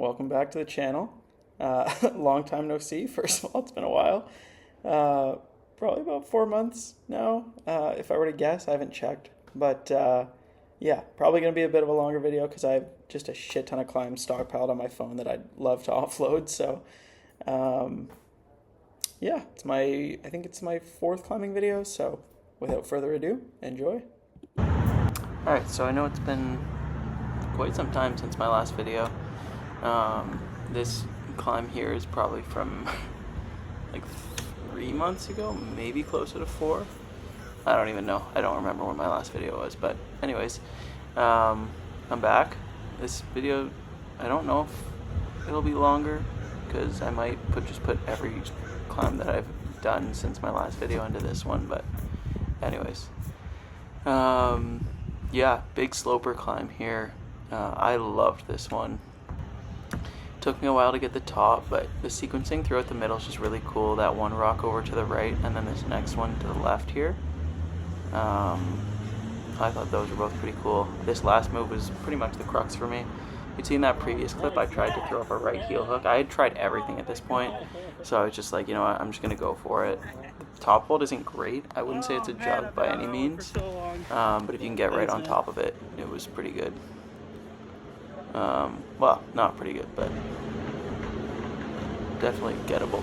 welcome back to the channel. Long time no see. First of all, it's been a while. Probably about 4 months now, if I were to guess. I haven't checked. But yeah, probably going to be a bit of a longer video because I have just a shit ton of climbs stockpiled on my phone that I'd love to offload. So yeah, I think it's my fourth climbing video. So without further ado, enjoy. Alright, so I know it's been quite some time since my last video. This climb here is probably from like 3 months ago, maybe closer to 4. I don't even know. I don't remember when my last video was, but anyways, I'm back. This video, I don't know if it'll be longer because I might just put every climb that I've done since my last video into this one, but anyways, yeah, big sloper climb here. I loved this one. Took me a while to get the top, but the sequencing throughout the middle is just really cool. That one rock over to the right and then this next one to the left here. I thought those were both pretty cool. This last move was pretty much the crux for me. You'd seen that previous clip, I tried to throw up a right heel hook. I had tried everything at this point, so I was just like, you know what, I'm just going to go for it. The top hold isn't great. I wouldn't say it's a jug by any means, but if you can get right on top of it, it was pretty good. Well, not pretty good, but definitely gettable.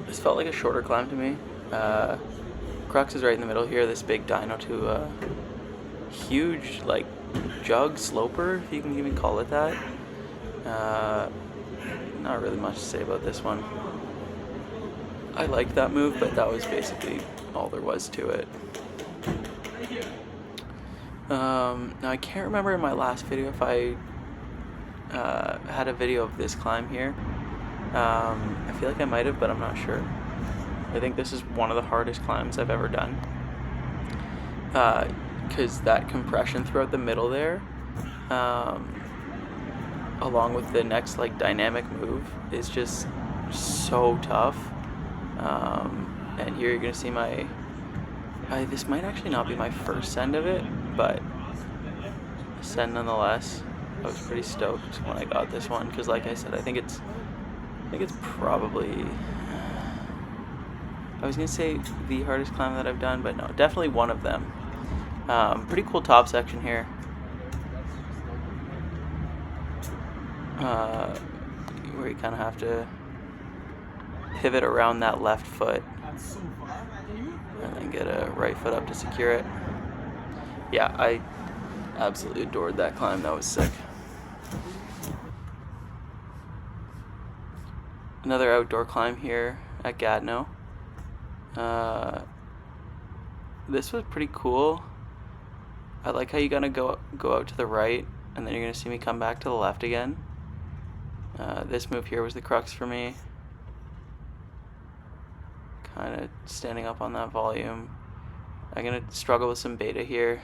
This felt like a shorter climb to me. Crux is right in the middle here, this big dyno to a huge, like, jug sloper, if you can even call it that. Not really much to say about this one. I liked that move, but that was basically all there was to it. Now I can't remember in my last video if I had a video of this climb here. I feel like I might have, but I'm not sure. I think this is one of the hardest climbs I've ever done. Because that compression throughout the middle there, along with the next like dynamic move, is just so tough. And here you're gonna see this might actually not be my first send of it, but send nonetheless. I was pretty stoked when I got this one because, like I said, I think it's probably, I was gonna say the hardest climb that I've done, but no, definitely one of them. Pretty cool top section here. Where you kind of have to pivot around that left foot and then get a right foot up to secure it. Yeah, I absolutely adored that climb. That was sick. Another outdoor climb here at Gatineau. This was pretty cool. I like how you're gonna go out to the right and then you're gonna see me come back to the left again. This move here was the crux for me. Kind of standing up on that volume. I'm gonna struggle with some beta here.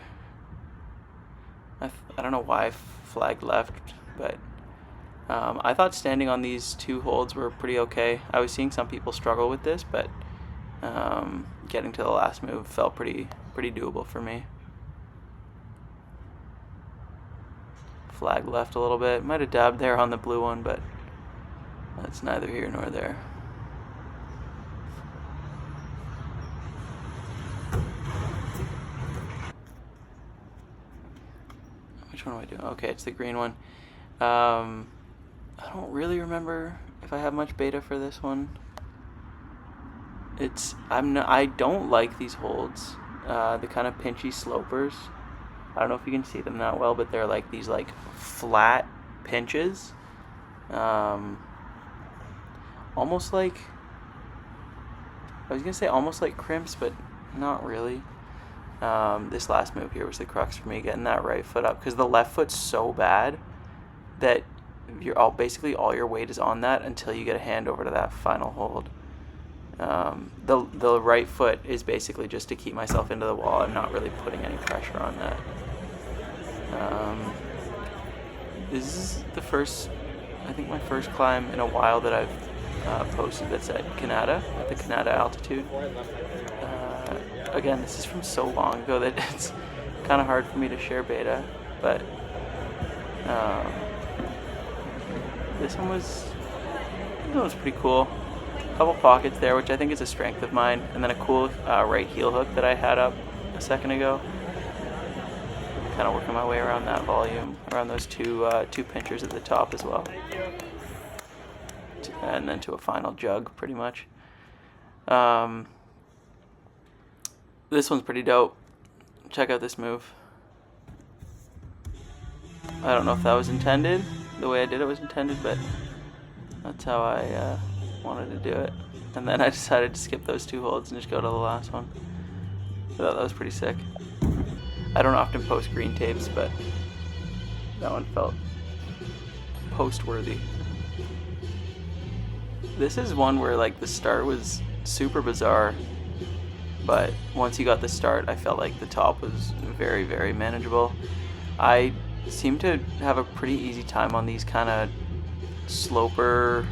I don't know why I flagged left, but I thought standing on these two holds were pretty okay. I was seeing some people struggle with this, but getting to the last move felt pretty doable for me. Flag left a little bit. Might have dabbed there on the blue one, but that's neither here nor there. Which one am I doing? Okay, it's the green one. I don't really remember if I have much beta for this one. I don't like these holds. The kind of pinchy slopers. I don't know if you can see them that well, but they're like these like flat pinches. Almost like, I was gonna say almost like crimps, but not really. This last move here was the crux for me, getting that right foot up, because the left foot's so bad that basically all your weight is on that until you get a hand over to that final hold. The right foot is basically just to keep myself into the wall and not really putting any pressure on that. This is my first climb in a while that I've posted that's at the Canada altitude. Again, this is from so long ago that it's kind of hard for me to share beta, but This one was pretty cool. A couple pockets there, which I think is a strength of mine, and then a cool right heel hook that I had up a second ago. Kind of working my way around that volume, around those two pinchers at the top as well, and then to a final jug, pretty much. This one's pretty dope. Check out this move. I don't know if that was intended, the way I did it was intended, but that's how I wanted to do it. And then I decided to skip those 2 holds and just go to the last one. I thought that was pretty sick. I don't often post green tapes, but that one felt post-worthy. This is one where like the start was super bizarre, but once you got the start, I felt like the top was very, very manageable. I seem to have a pretty easy time on these kind of sloper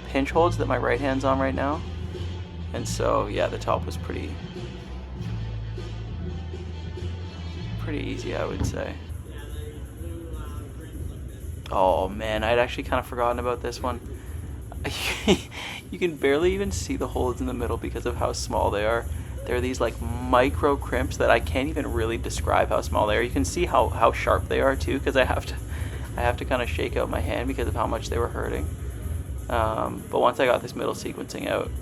pinch holds that my right hand's on right now, and so yeah, the top was pretty easy, I would say. Oh man, I'd actually kind of forgotten about this one. You can barely even see the holds in the middle because of how small they are. They're these like micro crimps that I can't even really describe how small they are. You can see how sharp they are too, because I have to kind of shake out my hand because of how much they were hurting. But once I got this middle sequencing out,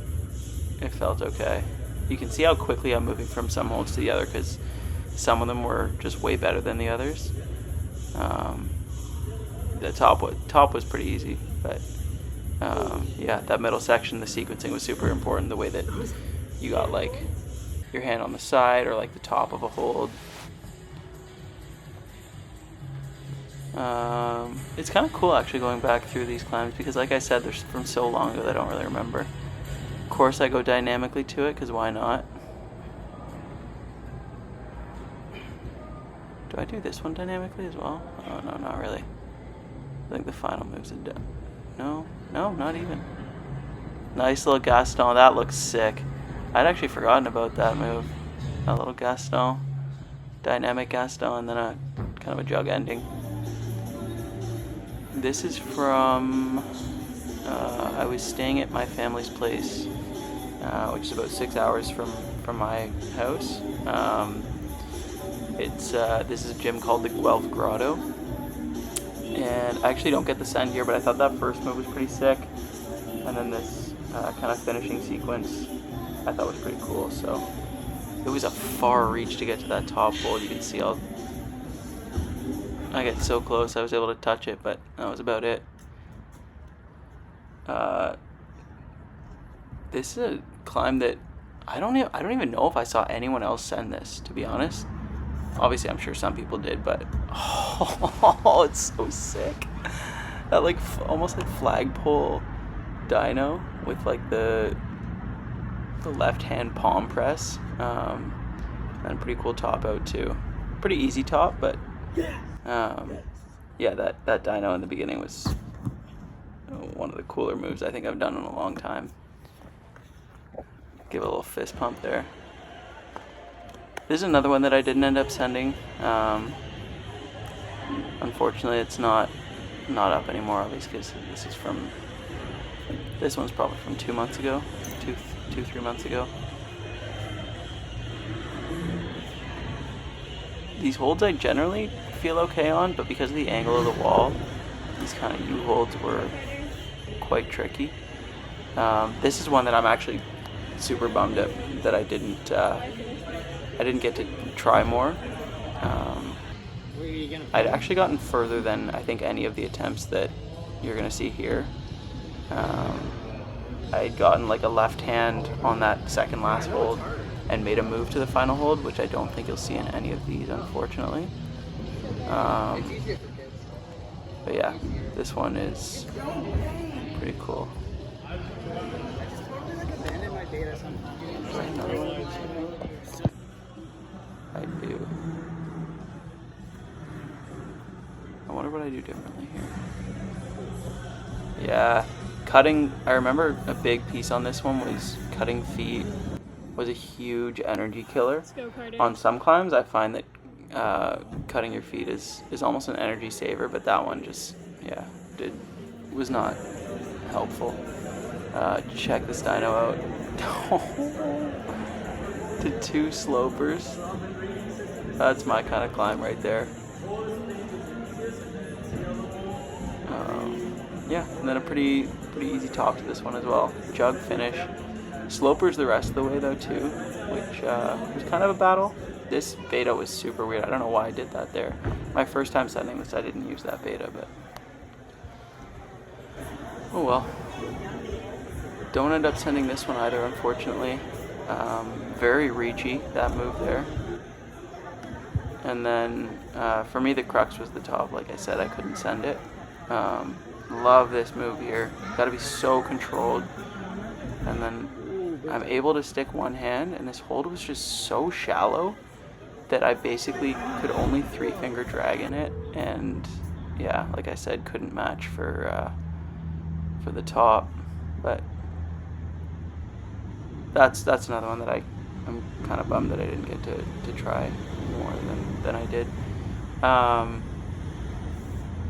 it felt okay. You can see how quickly I'm moving from some holds to the other, because some of them were just way better than the others. The top was pretty easy, but yeah, that middle section, the sequencing was super important. The way that you got like your hand on the side or like the top of a hold. It's kind of cool actually going back through these climbs, because like I said, they're from so long ago that I don't really remember. Of course I go dynamically to it, because why not? Do I do this one dynamically as well? Oh no, not really. I think the final move's no, not even. Nice little Gaston, that looks sick. I'd actually forgotten about that move. That little Gaston, dynamic Gaston, and then a kind of a jug ending. This is from, I was staying at my family's place, which is about 6 hours from my house. This is a gym called the Guelph Grotto, and I actually don't get the send here, but I thought that first move was pretty sick, and then this kind of finishing sequence I thought was pretty cool. So it was a far reach to get to that top hold. You can see I get so close I was able to touch it, but that was about it. This is a climb that I don't even know if I saw anyone else send this, to be honest. Obviously, I'm sure some people did, but oh, it's so sick. That like almost like flagpole dyno with like the left hand palm press, and a pretty cool top out too. Pretty easy top, but yeah, that dyno in the beginning was one of the cooler moves I think I've done in a long time. Give a little fist pump there. This is another one that I didn't end up sending. Unfortunately, it's not up anymore, at least because this one's probably from 2 months ago, 3 months ago. These holds I generally feel okay on, but because of the angle of the wall, these kind of U holds were quite tricky. This is one that I'm actually super bummed at that I didn't get to try more. I'd actually gotten further than I think any of the attempts that you're gonna see here. I'd gotten like a left hand on that second last hold and made a move to the final hold, which I don't think you'll see in any of these, unfortunately. But yeah, this one is pretty cool. I do. I wonder what I do differently here. Yeah, cutting, I remember a big piece on this one was cutting feet was a huge energy killer. On some climbs I find that cutting your feet is almost an energy saver, but that one just, yeah, was not helpful. Check this dyno out. The 2 slopers. That's my kind of climb right there. Yeah, and then a pretty easy top to this one as well. Jug finish. Slopers the rest of the way though too, which was kind of a battle. This beta was super weird. I don't know why I did that there. My first time sending this, I didn't use that beta, but oh well. Don't end up sending this one either, unfortunately. Very reachy, that move there. And then for me, the crux was the top. Like I said, I couldn't send it. Love this move here. Got to be so controlled. And then I'm able to stick one hand, and this hold was just so shallow that I basically could only 3-finger drag in it. And yeah, like I said, couldn't match for the top. But that's another one that I'm kind of bummed that I didn't get to try more than I did.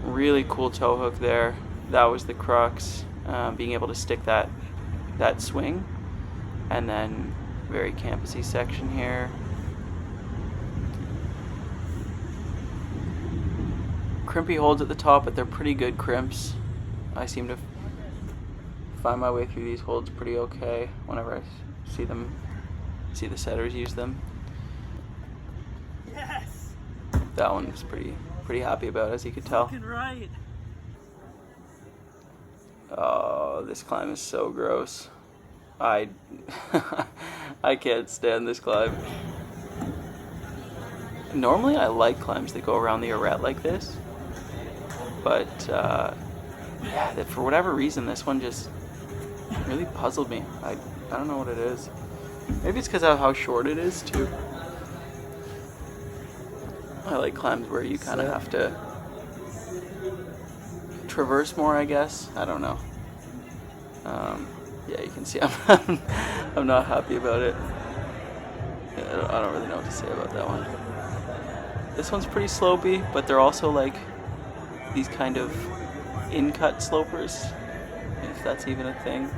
Really cool toe hook there. That was the crux. Being able to stick that swing, and then very campusy section here. Crimpy holds at the top, but they're pretty good crimps. I seem to find my way through these holds pretty okay whenever I see the setters use them. Yes. That one was pretty happy about, as you could tell. Right. Oh, this climb is so gross. I can't stand this climb. Normally I like climbs that go around the arête like this, but yeah, for whatever reason this one just really puzzled me. I don't know what it is. Maybe it's because of how short it is too. I like climbs where you kind of have to traverse more, I guess. I don't know. Yeah, you can see I'm not happy about it. Yeah, I don't really know what to say about that one. This one's pretty slopey, but they're also like these kind of in-cut slopers, if that's even a thing.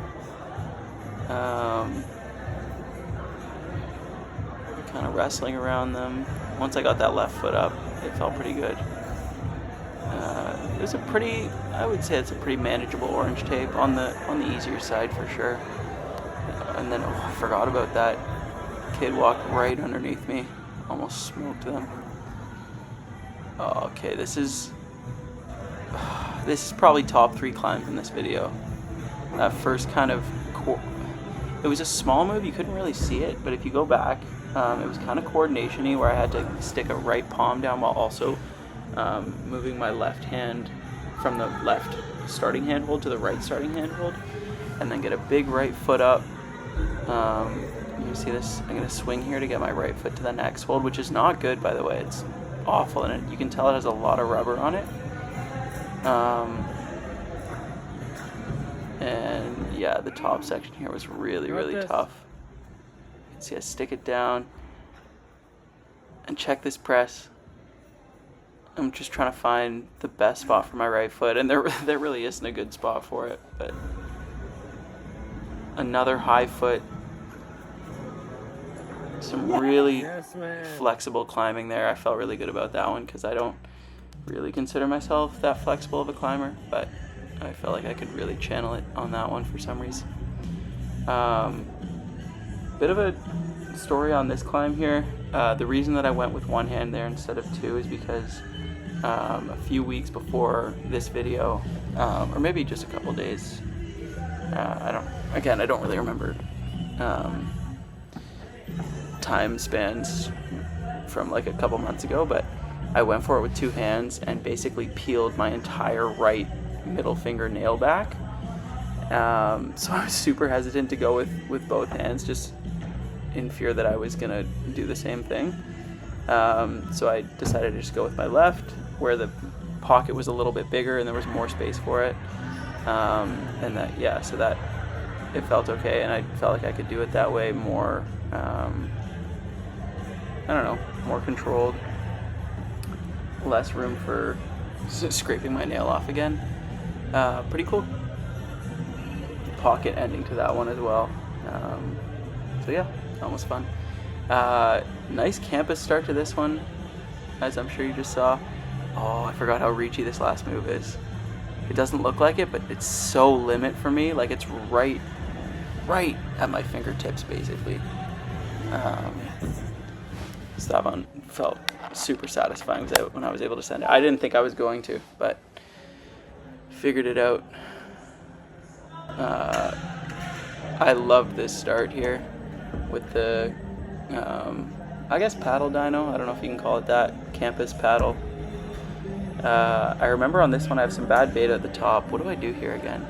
Kind of wrestling around them. Once I got that left foot up, it felt pretty good. It was I would say it's a pretty manageable orange tape on the easier side for sure. And then, I forgot about that. Kid walked right underneath me, almost smoked them. Okay, this is probably top 3 climbs in this video. That first kind of, it was a small move, you couldn't really see it, but if you go back, it was kind of coordination-y where I had to stick a right palm down while also moving my left hand from the left starting handhold to the right starting handhold, and then get a big right foot up. You can see this, I'm going to swing here to get my right foot to the next hold, which is not good, by the way. It's awful, and you can tell it has a lot of rubber on it. And yeah, the top section here was really tough. You can see I stick it down and check this press. I'm just trying to find the best spot for my right foot, and there really isn't a good spot for it, but another high foot. Some really flexible climbing there. I felt really good about that one because I don't really consider myself that flexible of a climber, but I felt like I could really channel it on that one for some reason. Bit of a story on this climb here. The reason that I went with one hand there instead of two is because a few weeks before this video, or maybe just a couple days, I don't really remember time spans from like a couple months ago, but I went for it with two hands and basically peeled my entire right middle finger nail back. So I was super hesitant to go with both hands, just in fear that I was gonna do the same thing. So I decided to just go with my left, where the pocket was a little bit bigger and there was more space for it. And that, yeah, so that it felt okay, and I felt like I could do it that way more, I don't know, more controlled, less room for scraping my nail off again. Pretty cool pocket ending to that one as well. So yeah, that was fun. Nice campus start to this one, as I'm sure you just saw. Oh, I forgot how reachy this last move is. It doesn't look like it, but it's so limit for me. Like, it's right at my fingertips, basically. So that one felt super satisfying when I was able to send it. I didn't think I was going to, but figured it out. I love this start here with the, I guess, paddle dyno. I don't know if you can call it that. Campus paddle. I remember on this one I have some bad beta at the top. What do I do here again?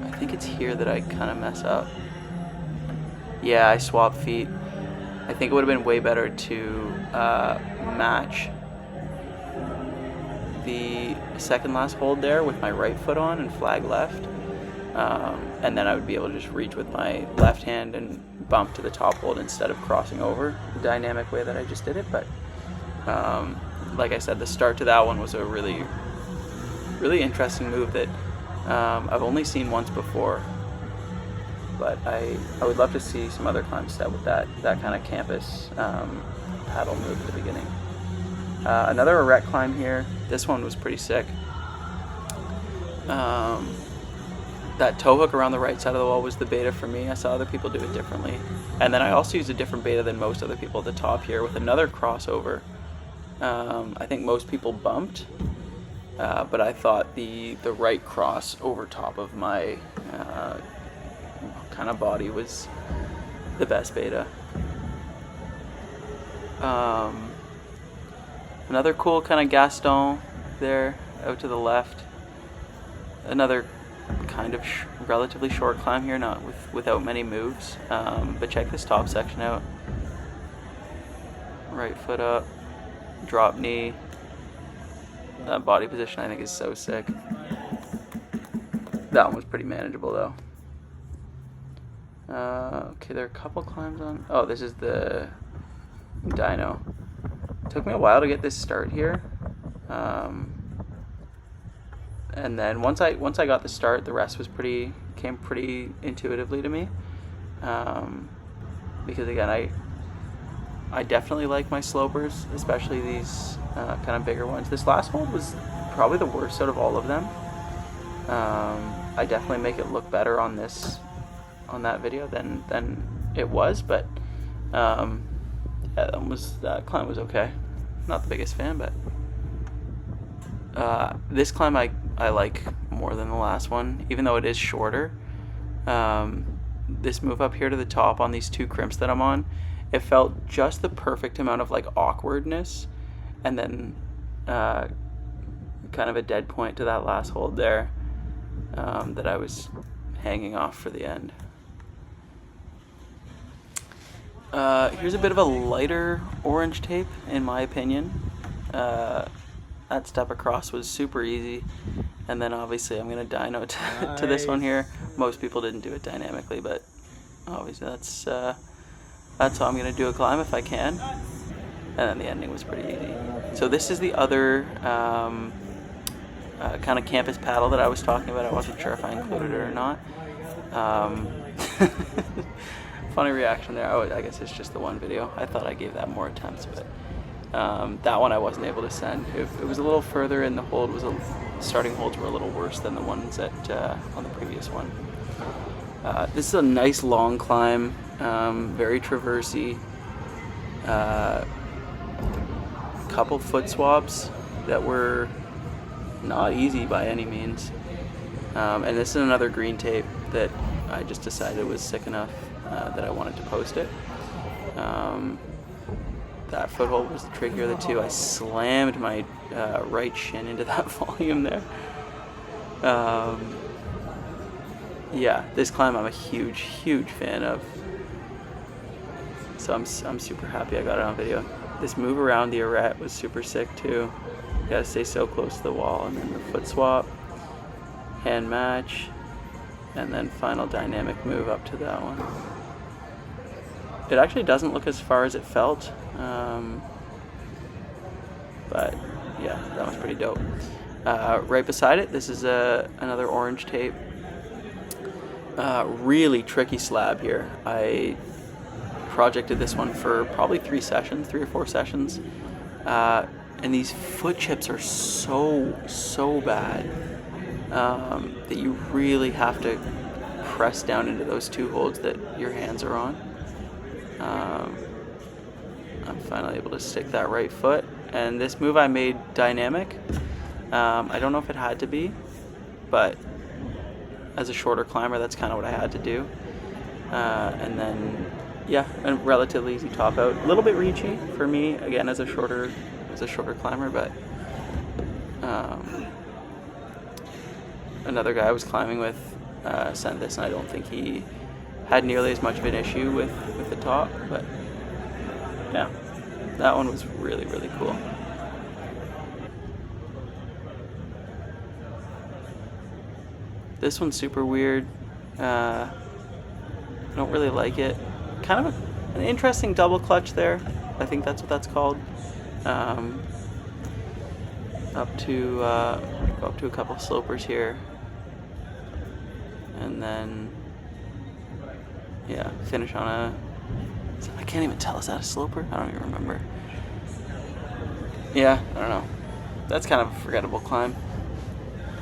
I think it's here that I kind of mess up. Yeah, I swap feet. I think it would have been way better to match the second last hold there with my right foot on and flag left. And then I would be able to just reach with my left hand and bump to the top hold instead of crossing over the dynamic way that I just did it. But like I said, the start to that one was a really interesting move that I've only seen once before. But I would love to see some other climbs set with that kind of campus paddle move at the beginning. Another erect climb here. This one was pretty sick. That toe hook around the right side of the wall was the beta for me. I saw other people do it differently. And then I also used a different beta than most other people at the top here with another crossover. I think most people bumped, but I thought the right cross over top of my kind of body was the best beta. Another cool kind of Gaston there out to the left. Another kind of relatively short climb here, not without many moves, but check this top section out. Right foot up, drop knee. That body position I think is so sick. That one was pretty manageable though. Okay, there are a couple climbs on. Oh, this is the dyno. Took me a while to get this start here, and then once I got the start, the rest came pretty intuitively to me. Because again, I definitely like my slopers, especially these kind of bigger ones. This last hold was probably the worst out of all of them. I definitely make it look better on that video than it was, but yeah, that climb was okay. Not the biggest fan, but this climb I like more than the last one, even though it is shorter. This move up here to the top on these two crimps that I'm on, it felt just the perfect amount of like awkwardness, and then kind of a dead point to that last hold there that I was hanging off for the end. Here's a bit of a lighter orange tape, in my opinion. That step across was super easy, and then obviously I'm going to dyno to this one here. Most people didn't do it dynamically, but obviously that's how I'm going to do a climb if I can. And then the ending was pretty easy. So this is the other kind of campus paddle that I was talking about. I wasn't sure if I included it or not. Funny reaction there. Oh, I guess it's just the one video. I thought I gave that more attempts, but that one I wasn't able to send. It was a little further, and the starting holds were a little worse than the ones on the previous one. This is a nice long climb, very traversy. Couple foot swaps that were not easy by any means. And this is another green tape that I just decided was sick enough that I wanted to post it. That foothold was the trickier of the two. I slammed my right shin into that volume there. Yeah, this climb I'm a huge fan of. So I'm super happy I got it on video. This move around the arete was super sick too. You gotta stay so close to the wall, and then the foot swap, hand match, and then final dynamic move up to that one. It actually doesn't look as far as it felt. but yeah, that was pretty dope. Right beside it, this is another orange tape. Really tricky slab here. I projected this one for probably 3 or 4 sessions, and these foot chips are so bad that you really have to press down into those 2 holds that your hands are on. I'm finally able to stick that right foot, and this move I made dynamic. I don't know if it had to be, but as a shorter climber, that's kind of what I had to do. And then, yeah, a relatively easy top out. A little bit reachy for me, again, as a shorter climber, but another guy I was climbing with sent this, and I don't think he had nearly as much of an issue with the top, but yeah, that one was really cool. This one's super weird. I don't really like it. Kind of an interesting double clutch there. I think that's what that's called. Up to a couple slopers here, and then yeah, finish on a. I can't even tell. Is that a sloper? I don't even remember. Yeah, I don't know. That's kind of a forgettable climb,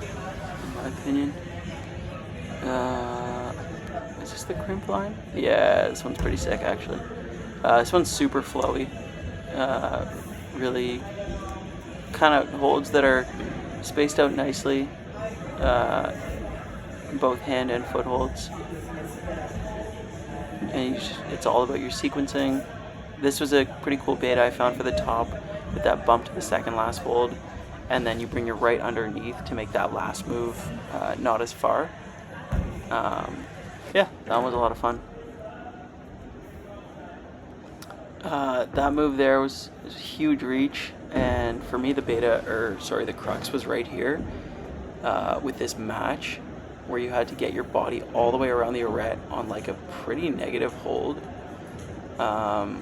in my opinion. Is this the crimp line? Yeah, this one's pretty sick actually. This one's super flowy. Really kind of holds that are spaced out nicely. Both hand and foot holds. And it's all about your sequencing. This was a pretty cool beta I found for the top with that bump to the second last hold. And then you bring your right underneath to make that last move not as far. Yeah, that was a lot of fun. That move there was a huge reach, and for me the crux was right here with this match where you had to get your body all the way around the arete on like a pretty negative hold. But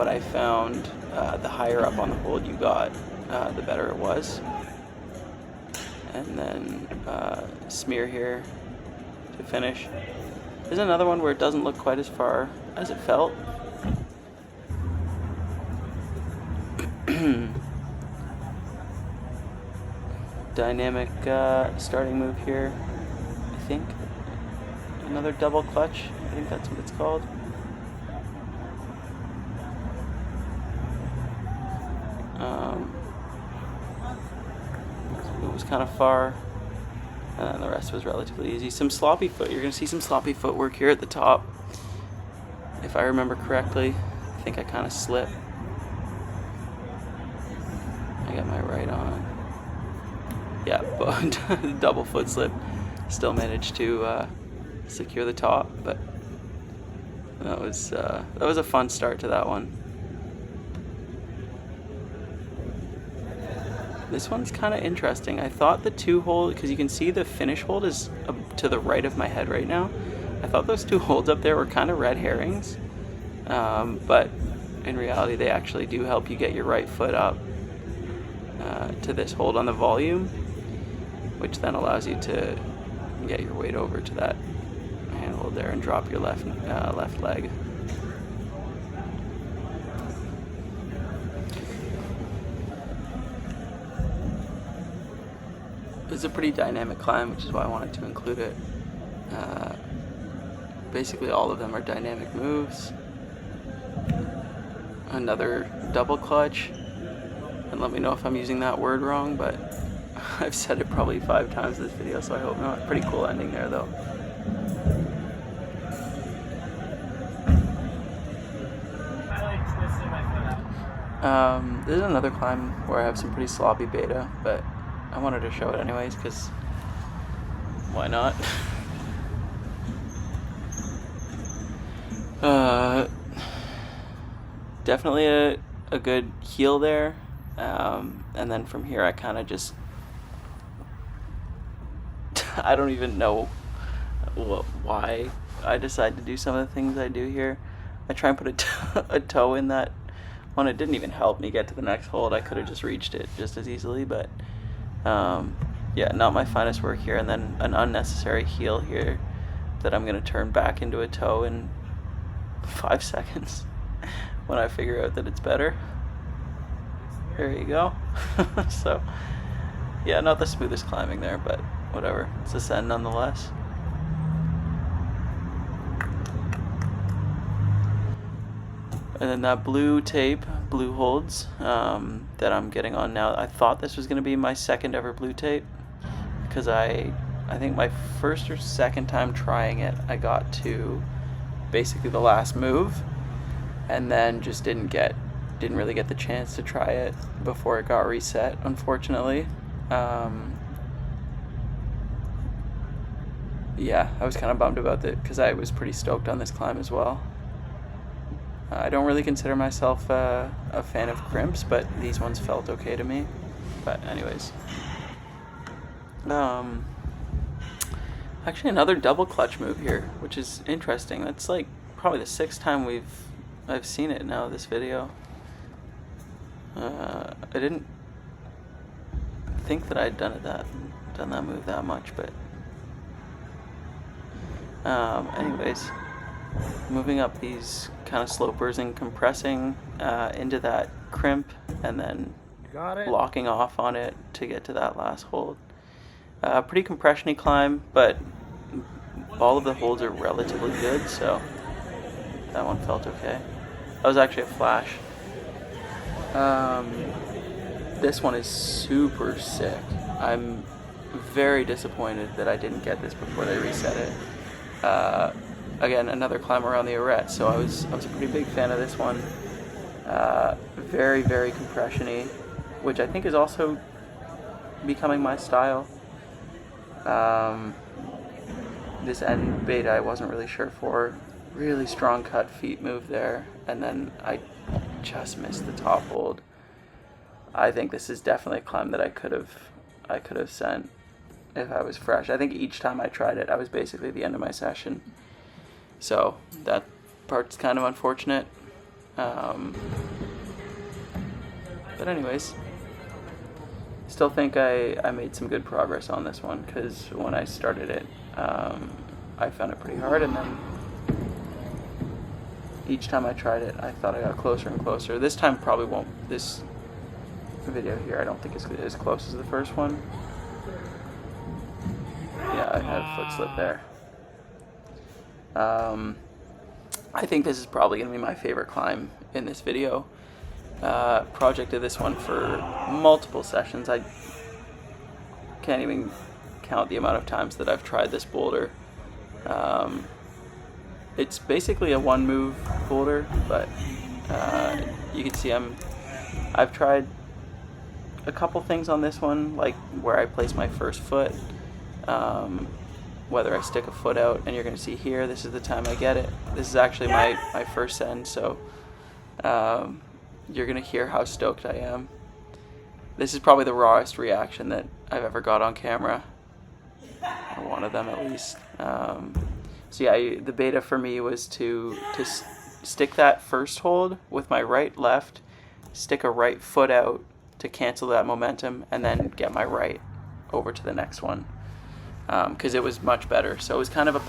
I found the higher up on the hold you got, the better it was. And then smear here to finish. There's another one where it doesn't look quite as far as it felt. Dynamic starting move here, I think. Another double clutch, I think that's what it's called. It was kind of far, and then the rest was relatively easy. Some sloppy foot. You're going to see some sloppy footwork here at the top. If I remember correctly, I think I kind of slipped. I got my right on. Yeah, but double foot slip. Still managed to secure the top, but that was a fun start to that one. This one's kind of interesting. I thought the 2 hold, because you can see the finish hold is to the right of my head right now. I thought those 2 holds up there were kind of red herrings, but in reality they actually do help you get your right foot up to this hold on the volume, which then allows you to get your weight over to that handhold there and drop your left leg. It's a pretty dynamic climb, which is why I wanted to include it. Basically all of them are dynamic moves. Another double clutch, and let me know if I'm using that word wrong, but I've said it probably 5 times in this video, so I hope not. Pretty cool ending there though. This is another climb where I have some pretty sloppy beta, but I wanted to show it anyways, because why not? Definitely a good heel there, and then from here I kind of just I don't even know why I decide to do some of the things I do here. I try and put a toe in that One, it didn't even help me get to the next hold. I could have just reached it just as easily, but yeah, not my finest work here. And then an unnecessary heel here that I'm going to turn back into a toe in 5 seconds when I figure out that it's better. There you go. So, yeah, not the smoothest climbing there, but whatever. It's a send nonetheless. And then that blue tape, blue holds, that I'm getting on now. I thought this was going to be my second ever blue tape, because I think my first or second time trying it, I got to basically the last move, and then just didn't really get the chance to try it before it got reset, unfortunately. Yeah, I was kind of bummed about it because I was pretty stoked on this climb as well. I don't really consider myself a fan of crimps, but these ones felt okay to me. But anyways, actually another double clutch move here, which is interesting. That's like probably the 6th time I've seen it now this video. I didn't think that I'd done that move that much, but anyways, moving up these kind of slopers and compressing into that crimp, and then blocking off on it to get to that last hold. Pretty compression-y climb, but all of the holds are relatively good, so that one felt okay. That was actually a flash. This one is super sick. I'm very disappointed that I didn't get this before they reset it. Again, another climb around the arête, so I was a pretty big fan of this one. Very, very compression-y, which I think is also becoming my style. This end beta I wasn't really sure for. Really strong cut feet move there, and then I just missed the top hold. I think this is definitely a climb that I could have sent if I was fresh. I think each time I tried it, I was basically at the end of my session. So that part's kind of unfortunate. But anyways, still think I made some good progress on this one, because when I started it, I found it pretty hard, and then each time I tried it, I thought I got closer and closer. This time probably won't. This video here, I don't think it's as close as the first one. Yeah, I had a foot slip there. I think this is probably going to be my favorite climb in this video. Projected this one for multiple sessions. I can't even count the amount of times that I've tried this boulder. It's basically a one move boulder, but you can see I've tried a couple things on this one, like where I place my first foot, whether I stick a foot out, and you're going to see here, this is the time I get it. This is actually my first send, so you're going to hear how stoked I am. This is probably the rawest reaction that I've ever got on camera, or one of them at least. So yeah, the beta for me was to stick that first hold with my right left, stick a right foot out to cancel that momentum, and then get my right over to the next one, because it was much better. So it was kind of a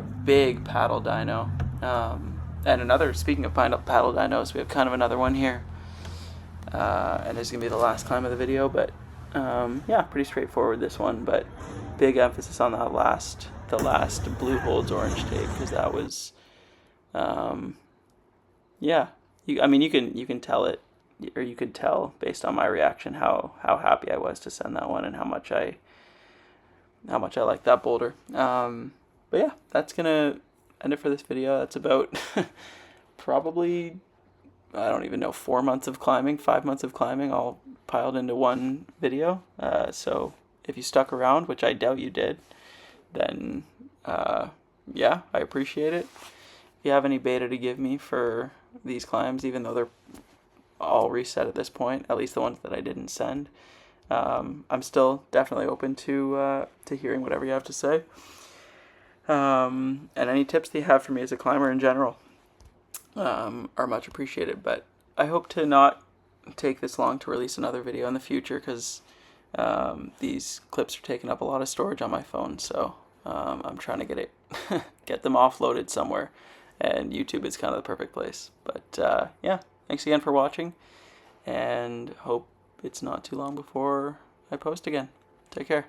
big paddle dyno. And another, speaking of paddle dynos, we have kind of another one here. And this is going to be the last climb of the video, but yeah, pretty straightforward this one, but big emphasis on the last blue holds orange tape, because that was, yeah, I mean, you can tell it, or you could tell based on my reaction how happy I was to send that one, and how much I like that boulder. But yeah, that's gonna end it for this video. That's about probably, I don't even know, 4 months of climbing, 5 months of climbing, all piled into one video. So if you stuck around, which I doubt you did, then yeah, I appreciate it. If you have any beta to give me for these climbs, even though they're all reset at this point, at least the ones that I didn't send, I'm still definitely open to hearing whatever you have to say, and any tips that you have for me as a climber in general. are much appreciated. But I hope to not take this long to release another video in the future, because these clips are taking up a lot of storage on my phone, so I'm trying to get them offloaded somewhere, and YouTube is kind of the perfect place. But yeah, thanks again for watching, and hope it's not too long before I post again. Take care.